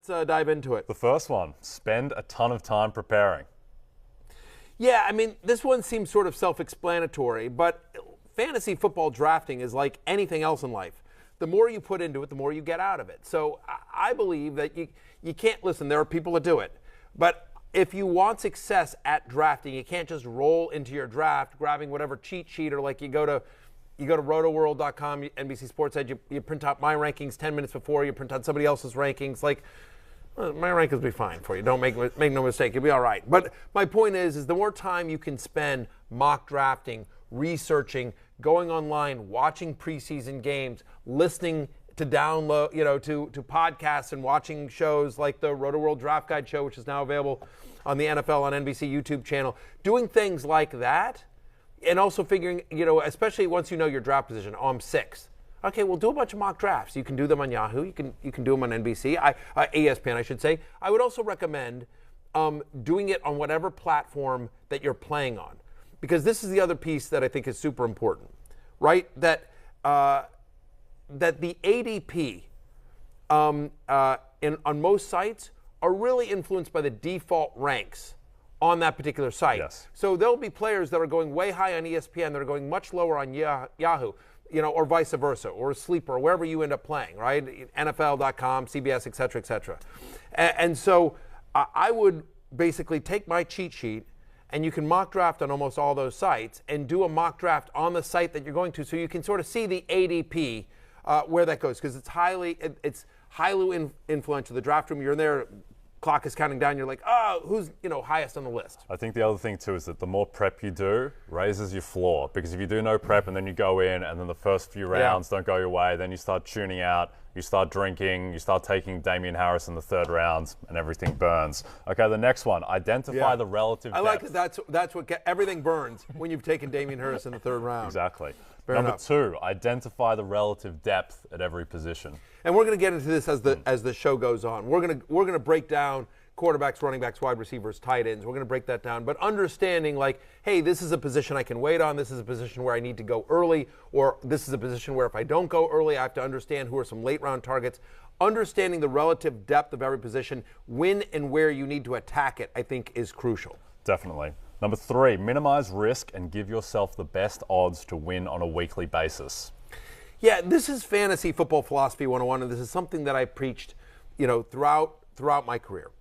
Let's dive into it. The first one, spend a ton of time preparing. Yeah, I mean, this one seems sort of self-explanatory, but fantasy football drafting is like anything else in life. The more you put into it, the more you get out of it. So I believe that you can't, listen, there are people that do it, but if you want success at drafting, you can't just roll into your draft grabbing whatever cheat sheet, or like you go to rotoworld.com, NBC Sports App, you print out my rankings 10 minutes before, you print out somebody else's rankings. Like, well, my rankings will be fine for you. Don't make no mistake. You'll be all right. But my point is the more time you can spend mock drafting, researching, going online, watching preseason games, listening to download, to podcasts and watching shows like the RotoWorld Draft Guide show, which is now available on the NFL on NBC YouTube channel, doing things like that, and also figuring, especially once you know your draft position, I'm 6th. Okay, well, do a bunch of mock drafts. You can do them on Yahoo. You can do them on NBC, ESPN, I should say. I would also recommend doing it on whatever platform that you're playing on, because this is the other piece that I think is super important, right? That the ADP on most sites are really influenced by the default ranks on that particular site. Yes. So there'll be players that are going way high on ESPN that are going much lower on Yahoo. Or vice versa, or Sleeper, or wherever you end up playing, right? NFL.com, CBS, et cetera, et cetera. And so I would basically take my cheat sheet, and you can mock draft on almost all those sites, and do a mock draft on the site that you're going to, so you can sort of see the ADP where that goes, because it's highly influential. The draft room, you're in there, clock is counting down, you're like, oh, who's highest on the list? I think the other thing too is that the more prep you do raises your floor, because if you do no prep and then you go in and then the first few rounds don't go your way, then you start tuning out, you start drinking, you start taking Damian Harris in the 3rd round, and everything burns. Okay, the next one, identify the relative depth. I like it. That's what everything burns when you've taken Damian Harris in the 3rd round. Exactly. Fair Number enough. 2, identify the relative depth at every position. And we're going to get into this as the show goes on. We're going to break down quarterbacks, running backs, wide receivers, tight ends. We're going to break that down. But understanding, like, hey, this is a position I can wait on. This is a position where I need to go early. Or this is a position where if I don't go early, I have to understand who are some late-round targets. Understanding the relative depth of every position, when and where you need to attack it, I think is crucial. Definitely. Number 3, minimize risk and give yourself the best odds to win on a weekly basis. Yeah, this is Fantasy Football Philosophy 101, and this is something that I preached, throughout my career.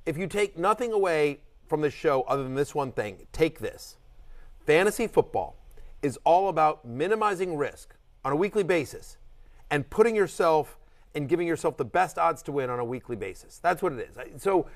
If you take nothing away from this show other than this one thing, take this. Fantasy football is all about minimizing risk on a weekly basis and putting yourself and giving yourself the best odds to win on a weekly basis. That's what it is. So,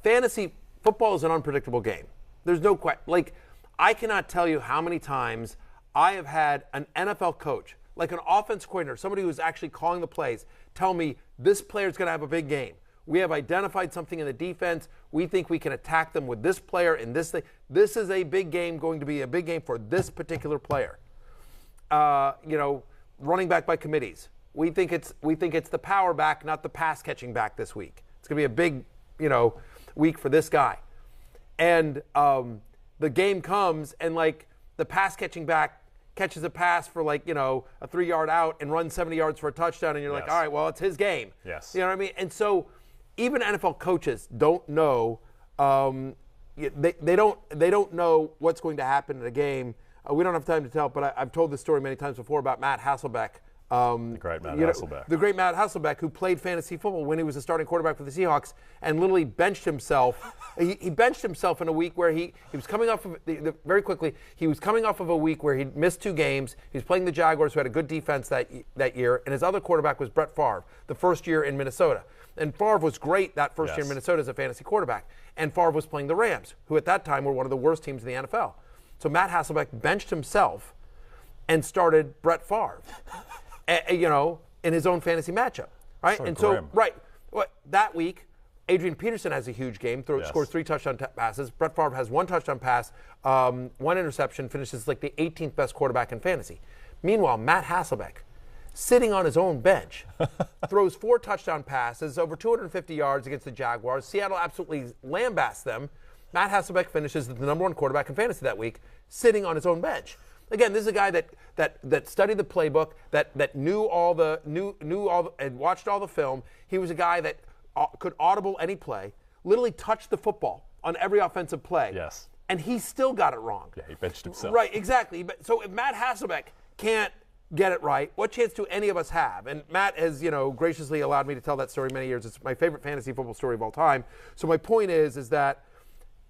fantasy football is an unpredictable game. There's no question. Like, I cannot tell you how many times I have had an NFL coach, like an offense coordinator, somebody who's actually calling the plays, tell me this player's going to have a big game. We have identified something in the defense. We think we can attack them with this player and this thing. This is a big game, going to be a big game for this particular player. Running back by committees. We think it's the power back, not the pass catching back this week. It's going to be a big, week for this guy. And the game comes, and like the pass catching back catches a pass for a 3-yard out and runs 70 yards for a touchdown, and you're like, all right, well, it's his game. Yes. You know what I mean? And so even NFL coaches don't know. They don't know what's going to happen in a game. We don't have time to tell, but I've told this story many times before about Matt Hasselbeck. The great Matt Hasselbeck. The great Matt Hasselbeck, who played fantasy football when he was a starting quarterback for the Seahawks, and literally benched himself. He benched himself in a week where he was coming off of very quickly. He was coming off of a week where he'd missed 2 games. He was playing the Jaguars, who had a good defense that year, and his other quarterback was Brett Favre, the first year in Minnesota. And Favre was great that first year in Minnesota as a fantasy quarterback. And Favre was playing the Rams, who at that time were one of the worst teams in the NFL. So Matt Hasselbeck benched himself and started Brett Favre. In his own fantasy matchup, right? That week, Adrian Peterson has a huge game, scores 3 touchdown passes. Brett Favre has 1 touchdown pass, 1 interception, finishes like the 18th best quarterback in fantasy. Meanwhile, Matt Hasselbeck, sitting on his own bench, throws 4 touchdown passes, over 250 yards against the Jaguars. Seattle absolutely lambasts them. Matt Hasselbeck finishes the number 1 quarterback in fantasy that week, sitting on his own bench. Again, this is a guy that studied the playbook, that knew all the and watched all the film. He was a guy that could audible any play, literally touch the football on every offensive play. Yes. And he still got it wrong. Yeah, he benched himself. Right, exactly. So if Matt Hasselbeck can't get it right, what chance do any of us have? And Matt has, graciously allowed me to tell that story many years. It's my favorite fantasy football story of all time. So my point is that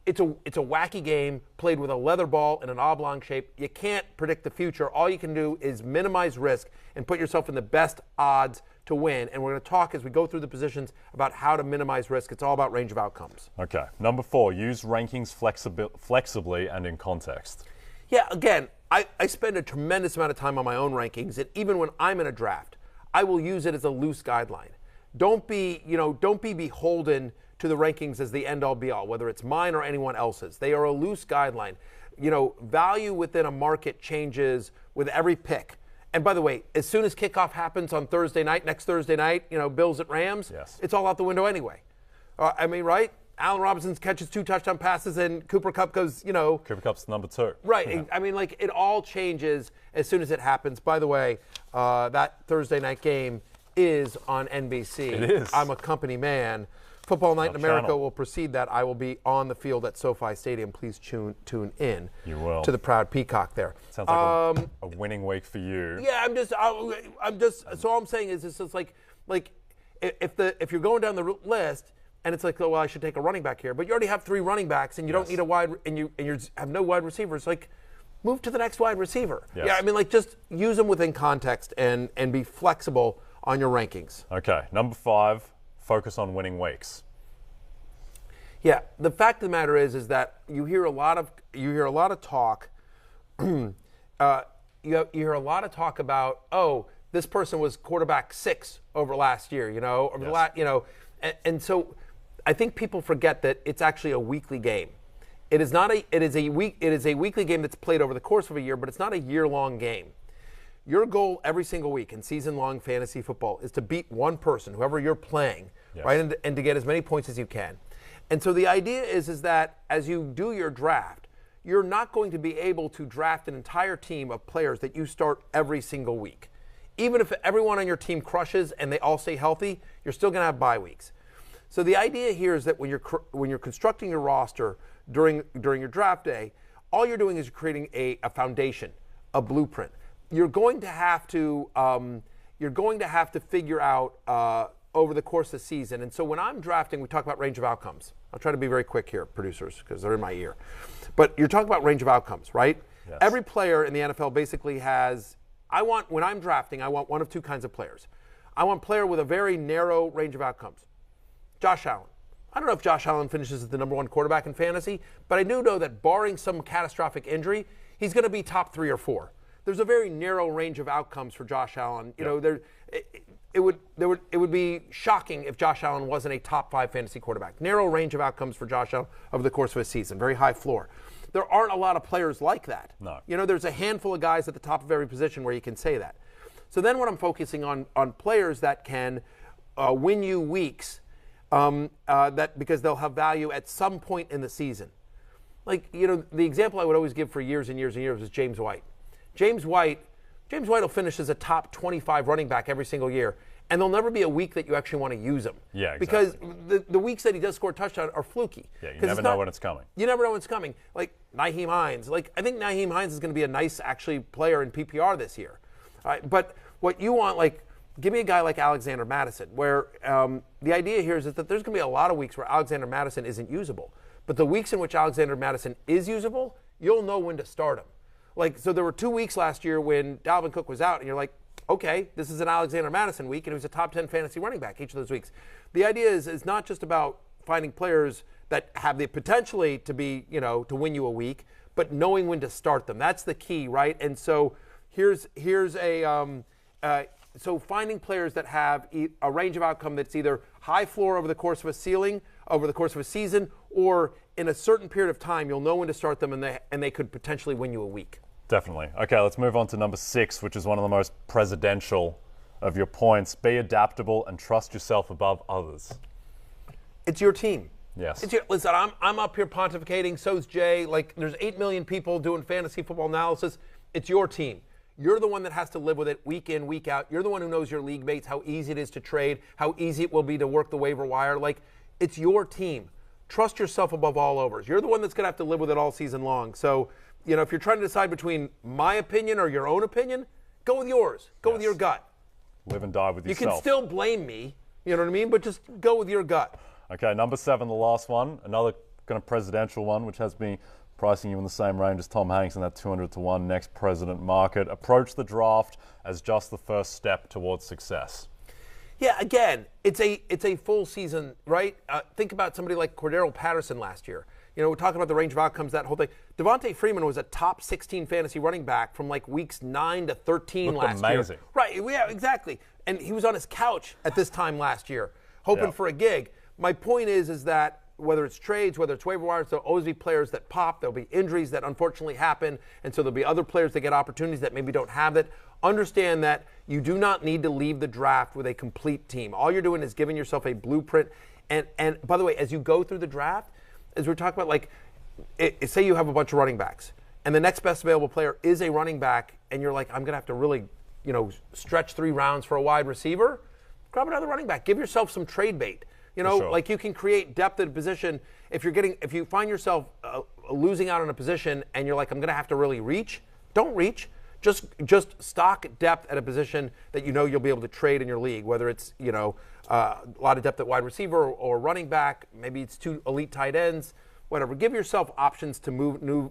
it's a wacky game played with a leather ball in an oblong shape. You can't predict the future. All you can do is minimize risk and put yourself in the best odds to win. And we're going to talk as we go through the positions about how to minimize risk. It's all about range of outcomes. Okay. Number 4, use rankings flexibly and in context. Yeah, again, I spend a tremendous amount of time on my own rankings, and even when I'm in a draft, I will use it as a loose guideline. Don't be beholden to the rankings as the end-all be-all, whether it's mine or anyone else's. They are a loose guideline. Value within a market changes with every pick. And by the way, as soon as kickoff happens on next Thursday night, Bills at Rams, yes. It's all out the window anyway. Right? Allen Robinson catches 2 touchdown passes, and Cooper Kupp goes, Cooper Kupp's number 2. Right. Yeah. It all changes as soon as it happens. By the way, that Thursday night game is on NBC. It is. I'm a company man. Football Night in America channel will precede that. I will be on the field at SoFi Stadium. Please tune in. You will. To the proud peacock there. Sounds like a winning week for you. Yeah, I'm just. So all I'm saying is, it's just like if you're going down the list. And it's like, oh, well, I should take a running back here. But you already have 3 running backs, and you don't need a wide, and you have no wide receivers. Like, move to the next wide receiver. Yes. Yeah, just use them within context and be flexible on your rankings. Okay, number 5, focus on winning weeks. Yeah, the fact of the matter is that you hear a lot of talk. You hear a lot of talk about, oh, this person was quarterback 6 over last year. And so. I think people forget that it's actually a weekly game. It is a weekly game that's played over the course of a year, but it's not a year-long game. Your goal every single week in season-long fantasy football is to beat one person, whoever you're playing, yes. Right, and to get as many points as you can. And so the idea is that as you do your draft, you're not going to be able to draft an entire team of players that you start every single week. Even if everyone on your team crushes and they all stay healthy, you're still going to have bye weeks. So the idea here is that when you're constructing your roster during your draft day, all you're doing is you're creating a foundation, a blueprint. You're going to have to figure out over the course of the season. And so when I'm drafting, we talk about range of outcomes. I'll try to be very quick here, producers, because they're in my ear. But you're talking about range of outcomes, right? Yes. Every player in the NFL basically has. When I'm drafting, I want one of 2 kinds of players. I want a player with a very narrow range of outcomes. Josh Allen. I don't know if Josh Allen finishes as the number 1 quarterback in fantasy, but I do know that barring some catastrophic injury, he's going to be top 3 or 4. There's a very narrow range of outcomes for Josh Allen. It would be shocking if Josh Allen wasn't a top 5 fantasy quarterback. Narrow range of outcomes for Josh Allen over the course of a season. Very high floor. There aren't a lot of players like that. No. There's a handful of guys at the top of every position where you can say that. So then what I'm focusing on players that can win you weeks. Because they'll have value at some point in the season. The example I would always give for years and years and years is James White. James White will finish as a top 25 running back every single year, and there'll never be a week that you actually want to use him. Yeah, exactly. Because the weeks that he does score a touchdown are fluky. Yeah, you never know when it's coming. You never know when it's coming. Like Nyheim Hines. I think Nyheim Hines is going to be a nice, actually, player in PPR this year. All right, but what you want, give me a guy like Alexander Mattison, where the idea here is that there's going to be a lot of weeks where Alexander Mattison isn't usable. But the weeks in which Alexander Mattison is usable, you'll know when to start him. So there were 2 weeks last year when Dalvin Cook was out, and you're like, okay, this is an Alexander Mattison week, and he was a top 10 fantasy running back each of those weeks. The idea is not just about finding players that have the potentially to be, to win you a week, but knowing when to start them. That's the key, right? And so here's so finding players that have a range of outcome that's either high floor over the course of a season, or in a certain period of time, you'll know when to start them, and they could potentially win you a week. Definitely. Okay, let's move on to number 6, which is one of the most presidential of your points. Be adaptable and trust yourself above others. It's your team. Yes. Listen, I'm up here pontificating, so's Jay. There's 8 million people doing fantasy football analysis. It's your team. You're the one that has to live with it week in, week out. You're the one who knows your league mates, how easy it is to trade, how easy it will be to work the waiver wire. Like, it's your team. Trust yourself above all overs. You're the one that's going to have to live with it all season long. So, if you're trying to decide between my opinion or your own opinion, go with yours. Go with your gut. Live and die with yourself. You can still blame me, you know what I mean? But just go with your gut. Okay, number 7, the last one, another kind of presidential one, which has me pricing you in the same range as Tom Hanks in that 200-1 next president market. Approach the draft as just the first step towards success. Yeah, again, it's a full season, right? Think about somebody like Cordero Patterson last year. We're talking about the range of outcomes, that whole thing. Devontae Freeman was a top 16 fantasy running back from like weeks 9 to 13 last year. Amazing. Right, yeah, exactly. And he was on his couch at this time last year, hoping for a gig. My point is that whether it's trades, whether it's waiver wires, there'll always be players that pop. There'll be injuries that unfortunately happen. And so there'll be other players that get opportunities that maybe don't have that. Understand that you do not need to leave the draft with a complete team. All you're doing is giving yourself a blueprint. And by the way, as you go through the draft, as we're talking about, like, say you have a bunch of running backs, and the next best available player is a running back, and you're like, I'm going to have to really, stretch 3 rounds for a wide receiver, grab another running back. Give yourself some trade bait. Like, you can create depth at a position. If you find yourself losing out on a position and you're like, I'm going to have to really reach, don't reach. Just stock depth at a position that you'll be able to trade in your league, whether it's, a lot of depth at wide receiver or running back. Maybe it's 2 elite tight ends, whatever. Give yourself options to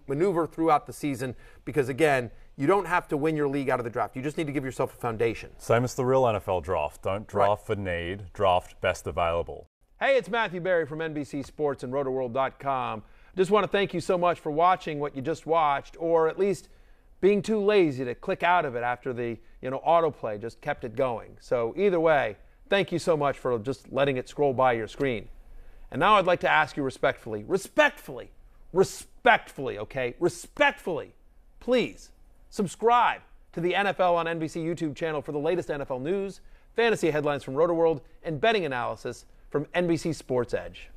maneuver throughout the season because, again, you don't have to win your league out of the draft. You just need to give yourself a foundation. Same as the real NFL draft. Don't draft for need, draft best available. Hey, it's Matthew Berry from NBC Sports and Rotoworld.com. Just want to thank you so much for watching what you just watched, or at least being too lazy to click out of it after the autoplay just kept it going. So either way, thank you so much for just letting it scroll by your screen. And now I'd like to ask you respectfully, please subscribe to the NFL on NBC YouTube channel for the latest NFL news, fantasy headlines from Rotoworld, and betting analysis from NBC Sports Edge.